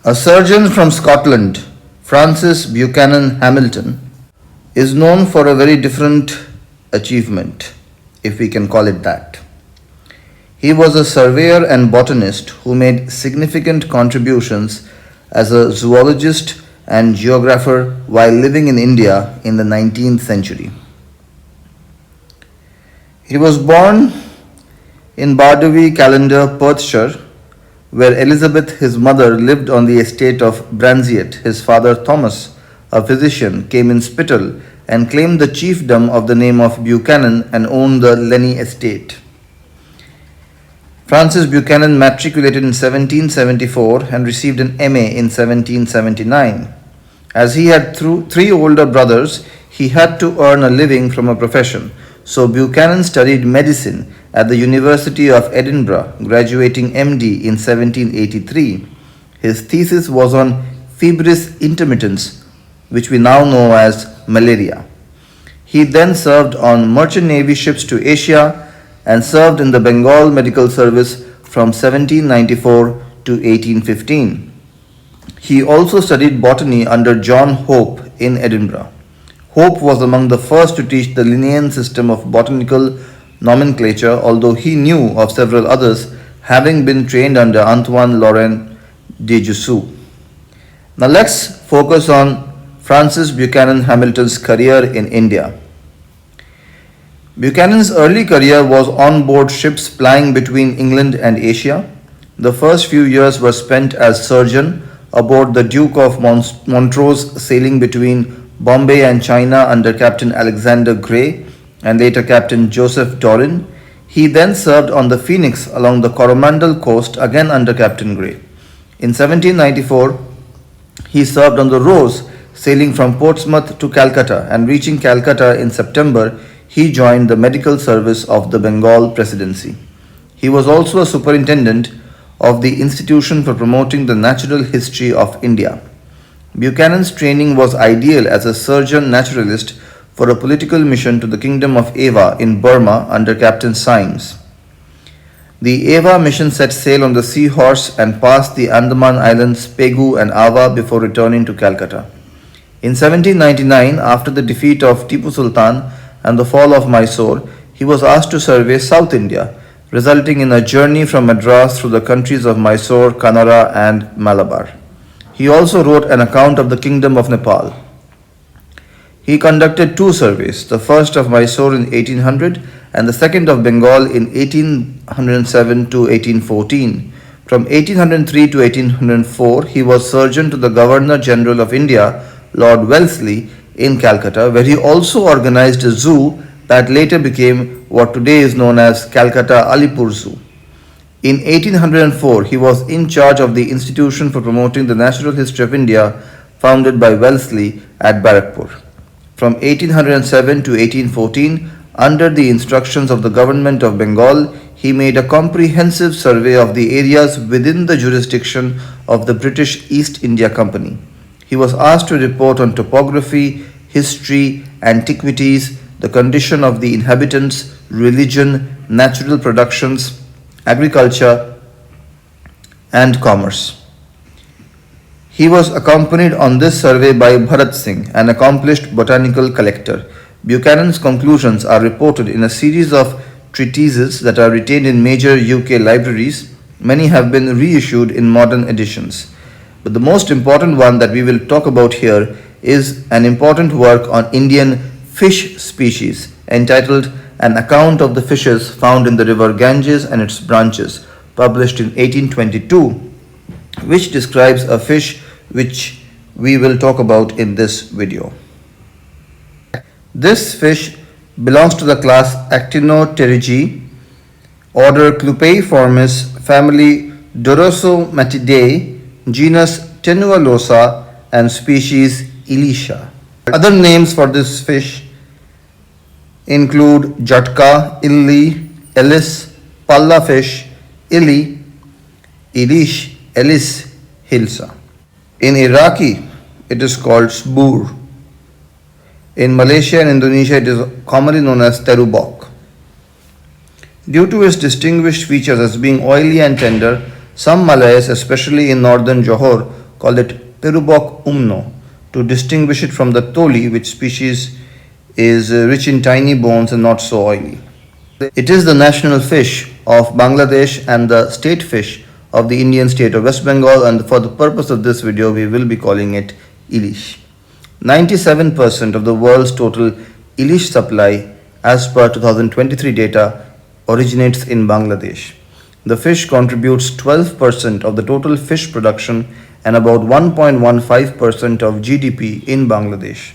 A surgeon from Scotland, Francis Buchanan-Hamilton, is known for a very different achievement, if we can call it that. He was a surveyor and botanist who made significant contributions as a zoologist and geographer while living in India in the 19th century. He was born in Bardowie Calendar, Perthshire, where Elizabeth, his mother, lived on the estate of Branziet. His father Thomas, a physician, came in Spittal and claimed the chiefdom of the name of Buchanan and owned the Lenny estate. Francis Buchanan matriculated in 1774 and received an MA in 1779. As he had three older brothers, he had to earn a living from a profession, so Buchanan studied medicine at the University of Edinburgh, graduating MD in 1783. His thesis was on febris intermittens, which we now know as malaria. He then served on merchant navy ships to Asia and served in the Bengal Medical Service from 1794 to 1815. He also studied botany under John Hope in Edinburgh. Hope was among the first to teach the Linnaean system of botanical nomenclature, although he knew of several others, having been trained under Antoine Laurent de Jussieu. Now let's focus on Francis Buchanan Hamilton's career in India. Buchanan's early career was on board ships plying between England and Asia. The first few years were spent as surgeon aboard the Duke of Montrose, sailing between Bombay and China under Captain Alexander Gray and later Captain Joseph Doran. He then served on the Phoenix along the Coromandel coast, again under Captain Gray. In 1794, he served on the Rose, sailing from Portsmouth to Calcutta, and reaching Calcutta in September, he joined the medical service of the Bengal Presidency. He was also a superintendent of the Institution for Promoting the Natural History of India. Buchanan's training was ideal as a surgeon naturalist for a political mission to the Kingdom of Ava in Burma under Captain Symes. The Ava mission set sail on the Seahorse and passed the Andaman Islands, Pegu and Ava before returning to Calcutta. In 1799, after the defeat of Tipu Sultan and the fall of Mysore, he was asked to survey South India, resulting in a journey from Madras through the countries of Mysore, Kanara and Malabar. He also wrote an account of the Kingdom of Nepal. He conducted two surveys, the first of Mysore in 1800 and the second of Bengal in 1807 to 1814. From 1803 to 1804, he was surgeon to the Governor General of India, Lord Wellesley, in Calcutta, where he also organized a zoo that later became what today is known as Calcutta Alipur Zoo. In 1804, he was in charge of the Institution for Promoting the Natural History of India, founded by Wellesley at Barrackpur. From 1807 to 1814, under the instructions of the Government of Bengal, he made a comprehensive survey of the areas within the jurisdiction of the British East India Company. He was asked to report on topography, history, antiquities, the condition of the inhabitants, religion, natural productions, agriculture, and commerce. He was accompanied on this survey by Bharat Singh, an accomplished botanical collector. Buchanan's conclusions are reported in a series of treatises that are retained in major UK libraries. Many have been reissued in modern editions. But the most important one that we will talk about here is an important work on Indian fish species entitled An Account of the Fishes Found in the River Ganges and Its Branches, published in 1822, which describes a fish which we will talk about in this video. This fish belongs to the class Actinopterygii, order Clupeiformis, family Dorosomatidae, genus Tenualosa, and species Elisha. Other names for this fish include Jatka, Illi, Ellis, Palla fish, Illi, Ilish, Ellis, Hilsa. In Iraqi, it is called Sbur. In Malaysia and Indonesia, it is commonly known as terubok. Due to its distinguished features as being oily and tender, some Malays, especially in northern Johor, called it Perubok umno to distinguish it from the toli, which species is rich in tiny bones and not so oily. It is the national fish of Bangladesh and the state fish of the Indian state of West Bengal, and for the purpose of this video we will be calling it ilish. 97% of the world's total ilish supply as per 2023 data originates in Bangladesh. The fish contributes 12% of the total fish production and about 1.15% of GDP in Bangladesh.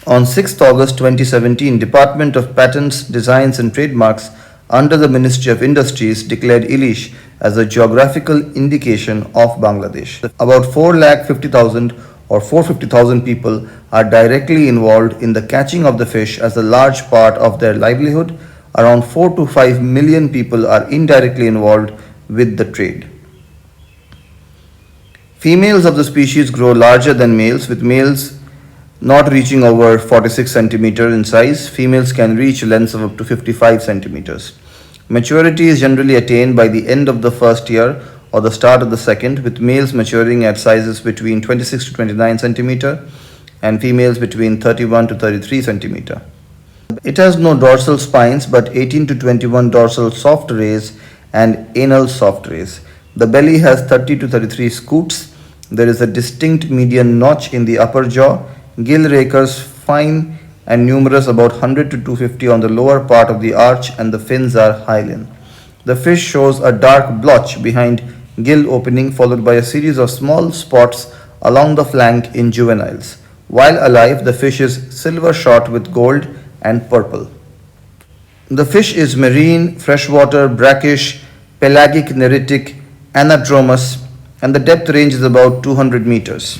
On 6th August 2017, Department of Patents, Designs and Trademarks under the Ministry of Industries declared ilish as a geographical indication of Bangladesh. About 4,50,000 or 450,000 people are directly involved in the catching of the fish as a large part of their livelihood. Around 4 to 5 million people are indirectly involved with the trade. Females of the species grow larger than males, with males not reaching over 46 centimeters in size. Females can reach lengths of up to 55 centimeters. Maturity is generally attained by the end of the first year or the start of the second, with males maturing at sizes between 26 to 29 centimeter and females between 31 to 33 centimeter. It has no dorsal spines but 18 to 21 dorsal soft rays and anal soft rays. The belly has 30 to 33 scutes. There is a distinct median notch in the upper jaw. Gill rakers fine and numerous, about 100 to 250 on the lower part of the arch, and the fins are hyaline. The fish shows a dark blotch behind gill opening, followed by a series of small spots along the flank in juveniles. While alive, the fish is silver shot with gold and purple. The fish is marine, freshwater, brackish, pelagic, neritic, anadromous, and the depth range is about 200 meters.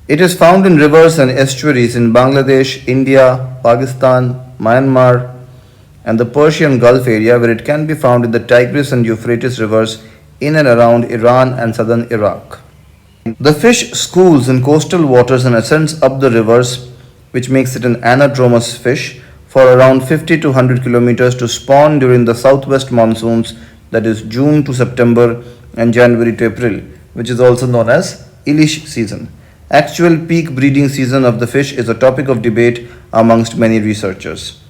It is found in rivers and estuaries in Bangladesh, India, Pakistan, Myanmar, and the Persian Gulf area, where it can be found in the Tigris and Euphrates rivers in and around Iran and southern Iraq. The fish schools in coastal waters and ascends up the rivers, which makes it an anadromous fish, for around 50 to 100 kilometers to spawn during the southwest monsoons, that is June to September and January to April, which is also known as ilish season. Actual peak breeding season of the fish is a topic of debate amongst many researchers.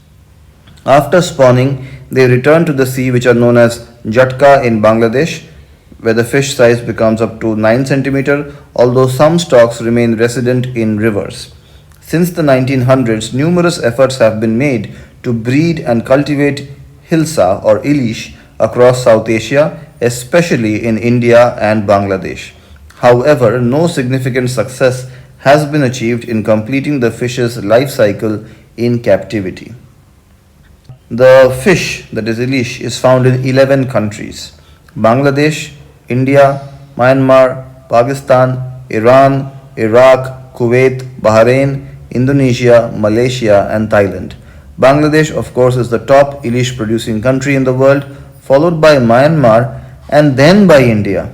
After spawning, they return to the sea, which are known as jatka in Bangladesh, where the fish size becomes up to 9 centimeter, although some stocks remain resident in rivers. Since the 1900s, numerous efforts have been made to breed and cultivate hilsa or ilish across South Asia, especially in India and Bangladesh. However, no significant success has been achieved in completing the fish's life cycle in captivity. The fish, that is ilish, is found in 11 countries: Bangladesh, India, Myanmar, Pakistan, Iran, Iraq, Kuwait, Bahrain, Indonesia, Malaysia, and Thailand. Bangladesh, of course, is the top ilish producing country in the world, followed by Myanmar and then by India.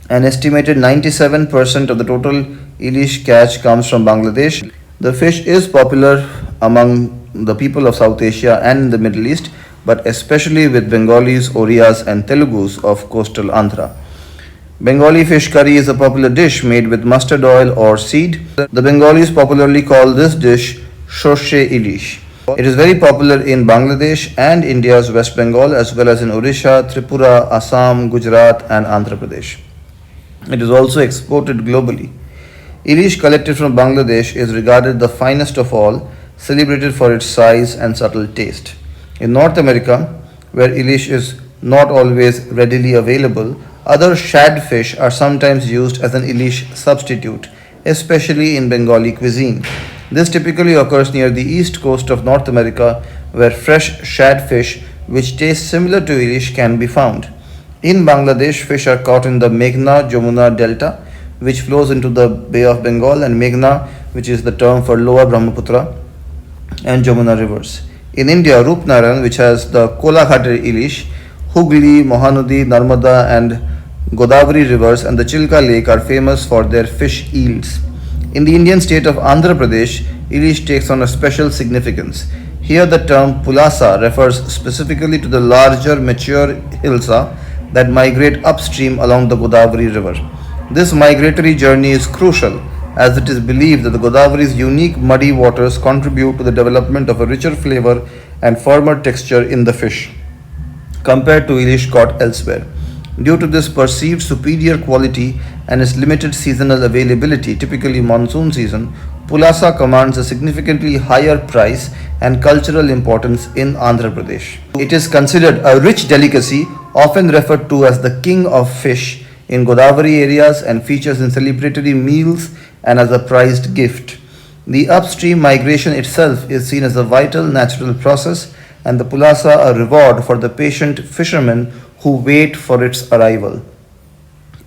An estimated 97% of the total ilish catch comes from Bangladesh. The fish is popular among the people of South Asia and in the Middle East, but especially with Bengalis, Orias, and Telugus of coastal Andhra. Bengali fish curry is a popular dish made with mustard oil or seed. The Bengalis popularly call this dish shorshe ilish. It is very popular in Bangladesh and India's West Bengal, as well as in Odisha, Tripura, Assam, Gujarat, and Andhra Pradesh. It is also exported globally. Ilish collected from Bangladesh is regarded the finest of all, celebrated for its size and subtle taste. In North America, where ilish is not always readily available, other shad fish are sometimes used as an ilish substitute, especially in Bengali cuisine. This typically occurs near the east coast of North America, where fresh shad fish, which taste similar to ilish, can be found. In Bangladesh, fish are caught in the Meghna-Jamuna Delta, which flows into the Bay of Bengal, and Meghna, which is the term for lower Brahmaputra and Jamuna rivers. In India, Rupnaran, which has the Kolaghater ilish, Hugli, Mahanadi, Narmada, and Godavari rivers, and the Chilka lake are famous for their fish eels. In the Indian state of Andhra Pradesh, ilish takes on a special significance. Here the term pulasa refers specifically to the larger mature hilsa that migrate upstream along the Godavari River. This migratory journey is crucial as it is believed that the Godawari's unique muddy waters contribute to the development of a richer flavor and firmer texture in the fish compared to Ilish caught elsewhere. Due to this perceived superior quality and its limited seasonal availability, typically monsoon season, Pulasa commands a significantly higher price and cultural importance in Andhra Pradesh. It is considered a rich delicacy, often referred to as the king of fish in Godavari areas and features in celebratory meals and as a prized gift. The upstream migration itself is seen as a vital natural process and the pulasa a reward for the patient fishermen who wait for its arrival.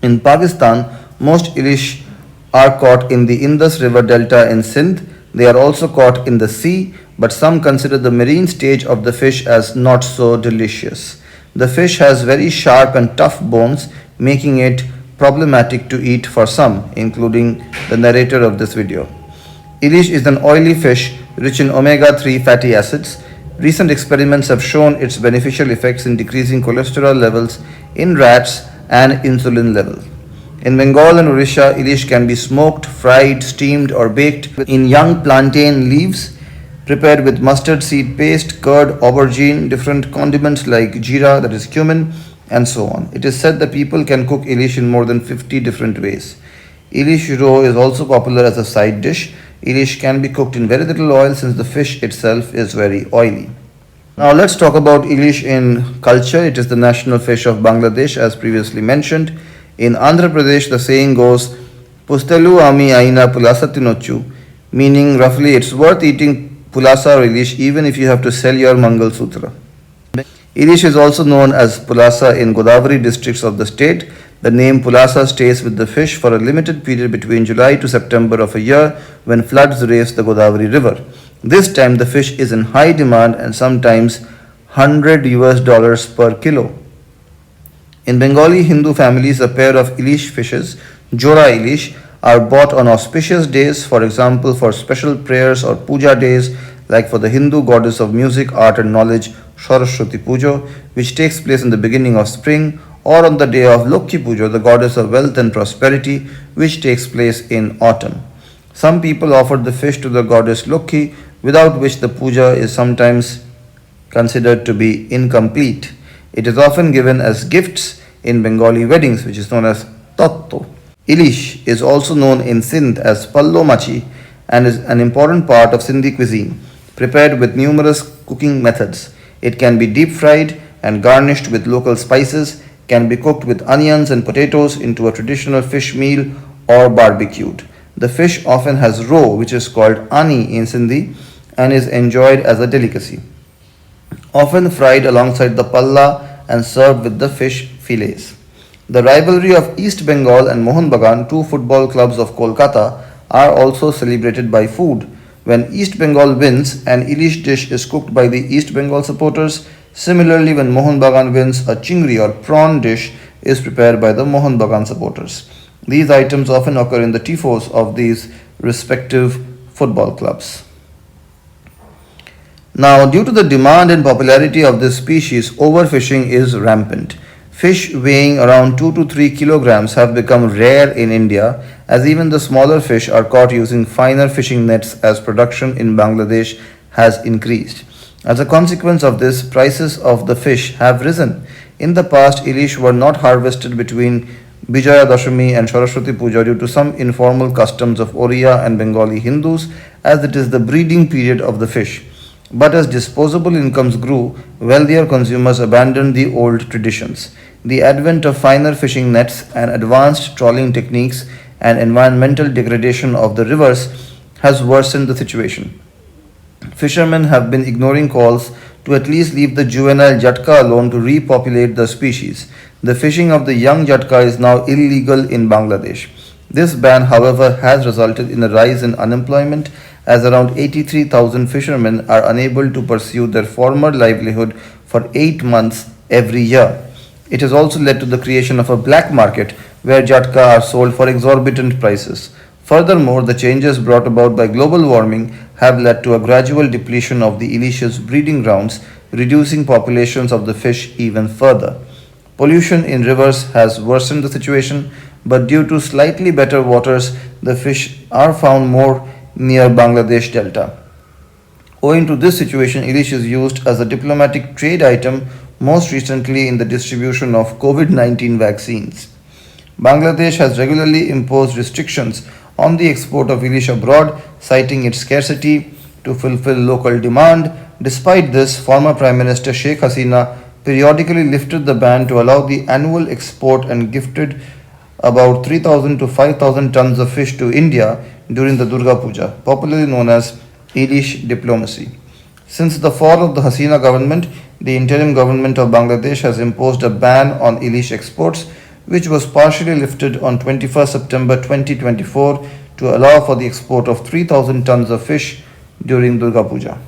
In Pakistan, most ilish are caught in the Indus River Delta in Sindh. They are also caught in the sea, but some consider the marine stage of the fish as not so delicious. The fish has very sharp and tough bones, making it problematic to eat for some, including the narrator of this video. Ilish is an oily fish rich in omega 3 fatty acids. Recent experiments have shown its beneficial effects in decreasing cholesterol levels in rats and insulin levels. In Bengal and Orissa, ilish can be smoked, fried, steamed, or baked in young plantain leaves, prepared with mustard seed paste, curd, aubergine, different condiments like jeera, that is cumin, and so on. It is said that people can cook ilish in more than 50 different ways. Ilish roe is also popular as a side dish. Ilish can be cooked in very little oil since the fish itself is very oily. Now let's talk about ilish in culture. It is the national fish of Bangladesh as previously mentioned. In Andhra Pradesh, the saying goes, Pustelu ami aina pulasa tinochu, meaning roughly it's worth eating pulasa or ilish even if you have to sell your Mangal Sutra. Ilish is also known as pulasa in Godavari districts of the state. The name pulasa stays with the fish for a limited period between July to September of a year when floods raise the Godavari River. This time the fish is in high demand and sometimes $100 per kilo. In Bengali Hindu families, a pair of ilish fishes, Jora ilish, are bought on auspicious days, for example, for special prayers or puja days, like for the Hindu goddess of music, art, and knowledge, Saraswati Puja, which takes place in the beginning of spring, or on the day of Lokhi Puja, the goddess of wealth and prosperity, which takes place in autumn. Some people offer the fish to the goddess Lokhi, without which the puja is sometimes considered to be incomplete. It is often given as gifts in Bengali weddings, which is known as Tatto. Ilish is also known in Sindh as Pallo Machi and is an important part of Sindhi cuisine, prepared with numerous cooking methods. It can be deep fried and garnished with local spices, can be cooked with onions and potatoes into a traditional fish meal or barbecued. The fish often has roe, which is called ani in Sindhi, and is enjoyed as a delicacy, often fried alongside the palla and served with the fish fillets. The rivalry of East Bengal and Mohun Bagan, two football clubs of Kolkata, are also celebrated by food. When East Bengal wins, an ilish dish is cooked by the East Bengal supporters. Similarly, when Mohun Bagan wins, a chingri or prawn dish is prepared by the Mohun Bagan supporters. These items often occur in the tifos of these respective football clubs. Now, due to the demand and popularity of this species, overfishing is rampant. Fish weighing around 2 to 3 kilograms have become rare in India, as even the smaller fish are caught using finer fishing nets as production in Bangladesh has increased. As a consequence of this, prices of the fish have risen. In the past, ilish were not harvested between Bijaya Dashami and Saraswati Puja due to some informal customs of Oriya and Bengali Hindus, as it is the breeding period of the fish. But as disposable incomes grew, wealthier consumers abandoned the old traditions. The advent of finer fishing nets and advanced trawling techniques and environmental degradation of the rivers has worsened the situation. Fishermen have been ignoring calls to at least leave the juvenile jatka alone to repopulate the species. The fishing of the young jatka is now illegal in Bangladesh. This ban, however, has resulted in a rise in unemployment as around 83,000 fishermen are unable to pursue their former livelihood for 8 months every year. It has also led to the creation of a black market where jatka are sold for exorbitant prices. Furthermore, the changes brought about by global warming have led to a gradual depletion of the ilish's breeding grounds, reducing populations of the fish even further. Pollution in rivers has worsened the situation, but due to slightly better waters, the fish are found more near Bangladesh Delta. Owing to this situation, Ilish is used as a diplomatic trade item, most recently in the distribution of COVID 19 vaccines. Bangladesh has regularly imposed restrictions on the export of Ilish abroad, citing its scarcity to fulfill local demand. Despite this, former Prime Minister Sheikh Hasina periodically lifted the ban to allow the annual export and gifted about 3,000 to 5,000 tons of fish to India during the Durga Puja, popularly known as Ilish diplomacy. Since the fall of the Hasina government, the interim government of Bangladesh has imposed a ban on Ilish exports, which was partially lifted on 21st September 2024 to allow for the export of 3,000 tons of fish during Durga Puja.